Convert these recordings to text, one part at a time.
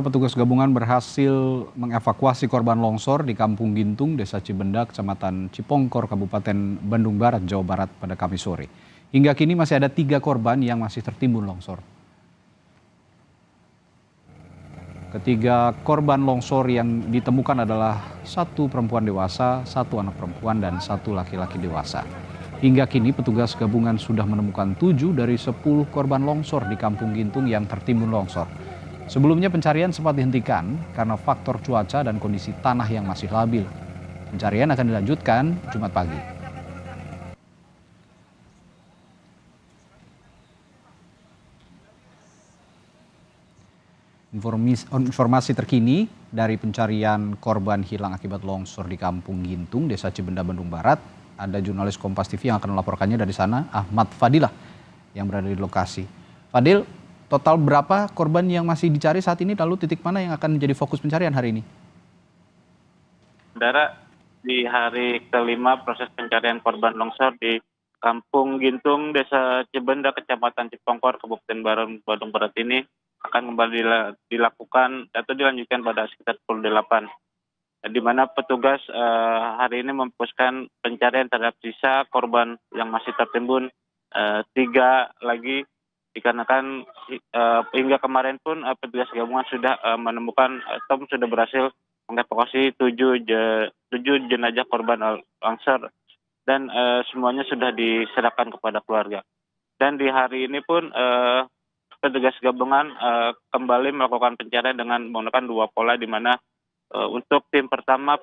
Saudara petugas gabungan berhasil mengevakuasi korban longsor di Kampung Gintung, Desa Cibenda, Kecamatan Cipongkor, Kabupaten Bandung Barat, Jawa Barat pada Kamis sore. Hingga kini masih ada 3 korban yang masih tertimbun longsor. Ketiga korban longsor yang ditemukan adalah 1 perempuan dewasa, 1 anak perempuan, dan 1 laki-laki dewasa. Hingga kini petugas gabungan sudah menemukan 7 dari 10 korban longsor di Kampung Gintung yang tertimbun longsor. Sebelumnya pencarian sempat dihentikan karena faktor cuaca dan kondisi tanah yang masih labil. Pencarian akan dilanjutkan Jumat pagi. Informasi terkini dari pencarian korban hilang akibat longsor di Kampung Gintung, Desa Cibenda, Bandung Barat. Ada jurnalis Kompas TV yang akan melaporkannya dari sana, Ahmad Fadilah, yang berada di lokasi. Fadil, total berapa korban yang masih dicari saat ini, lalu titik mana yang akan menjadi fokus pencarian hari ini? Saudara, di hari kelima proses pencarian korban longsor di Kampung Gintung, Desa Cibenda, Kecamatan Cipongkor, Kabupaten Bandung Barat ini akan kembali dilakukan atau dilanjutkan pada sekitar pukul 8. Di mana petugas hari ini memfokuskan pencarian terhadap sisa korban yang masih tertimbun 3 lagi, dikarenakan hingga kemarin pun petugas gabungan sudah menemukan atau sudah berhasil mengevakuasi 7 jenazah korban longsor dan semuanya sudah diserahkan kepada keluarga. Dan di hari ini pun petugas gabungan kembali melakukan pencarian dengan menggunakan 2 pola, di mana untuk tim pertama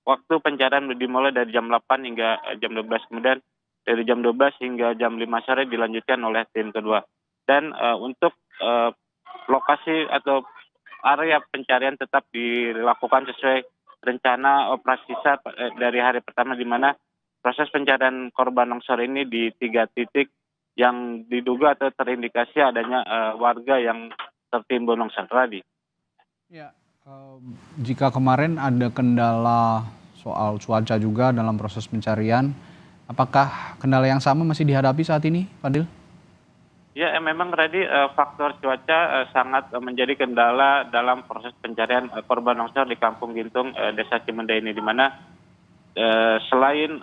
waktu pencarian dimulai dari jam 8 hingga jam 12, kemudian dari jam 12 hingga jam 5 sore dilanjutkan oleh tim kedua. Dan untuk lokasi atau area pencarian tetap dilakukan sesuai rencana operasi SAR dari hari pertama, di mana proses pencarian korban longsor ini di 3 titik yang diduga atau terindikasi adanya warga yang tertimbun longsor tadi. Ya, jika kemarin ada kendala soal cuaca juga dalam proses pencarian, apakah kendala yang sama masih dihadapi saat ini, Fadil? Ya, memang tadi faktor cuaca sangat menjadi kendala dalam proses pencarian korban longsor di Kampung Gintung, Desa Cibenda ini, di mana selain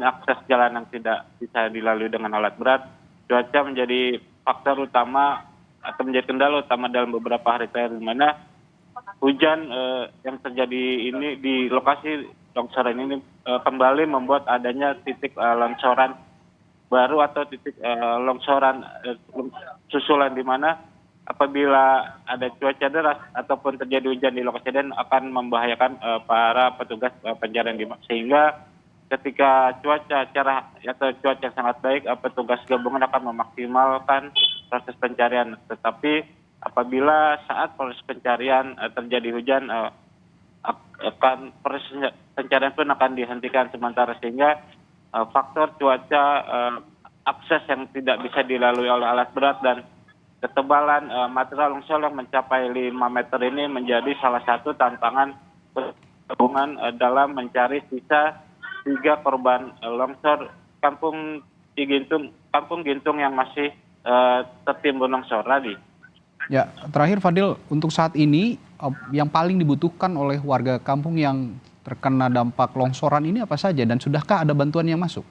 akses jalan yang tidak bisa dilalui dengan alat berat, cuaca menjadi faktor utama atau menjadi kendala utama dalam beberapa hari terakhir, di mana hujan yang terjadi ini di lokasi longsoran ini kembali membuat adanya titik longsoran baru atau titik longsoran susulan, di mana apabila ada cuaca deras ataupun terjadi hujan di lokasi dan akan membahayakan para petugas pencarian, sehingga ketika cuaca cerah atau cuaca sangat baik, petugas gabungan akan memaksimalkan proses pencarian. Tetapi apabila saat proses pencarian terjadi hujan, proses pencarian pun akan dihentikan sementara, sehingga faktor cuaca, akses yang tidak bisa dilalui oleh alat berat, dan ketebalan material longsor yang mencapai 5 meter ini menjadi salah satu tantangan gabungan dalam mencari sisa 3 korban longsor Kampung Gintung yang masih tertimbun longsor tadi. Ya, terakhir Fadil, untuk saat ini yang paling dibutuhkan oleh warga kampung yang terkena dampak longsoran ini apa saja, dan sudahkah ada bantuan yang masuk?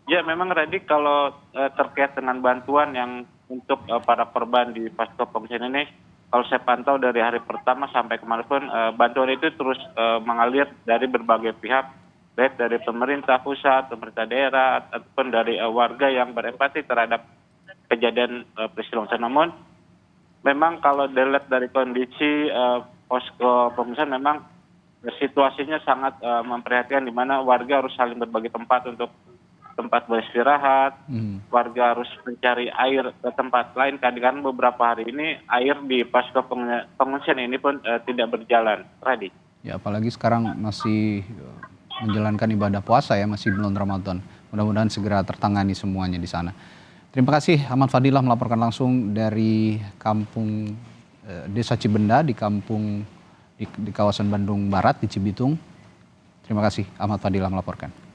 Ya, memang tadi kalau terkait dengan bantuan yang untuk para korban di posko pengungsian ini, kalau saya pantau dari hari pertama sampai kemarin pun bantuan itu terus mengalir dari berbagai pihak, baik dari pemerintah pusat, pemerintah daerah, ataupun dari warga yang berempati terhadap kejadian peristiwa longsor. Namun memang kalau dilihat dari kondisi posko pengungsian, memang situasinya sangat memprihatinkan, di mana warga harus saling berbagi tempat untuk tempat beristirahat, warga harus mencari air ke tempat lain, karena beberapa hari ini air di posko pengungsian ini pun tidak berjalan. Radi. Ya, apalagi sekarang masih menjalankan ibadah puasa ya, masih bulan Ramadan. Mudah-mudahan segera tertangani semuanya di sana. Terima kasih Ahmad Fadilah melaporkan langsung dari Kampung Desa Cibenda di kawasan Bandung Barat di Cibitung. Terima kasih Ahmad Fadilah melaporkan.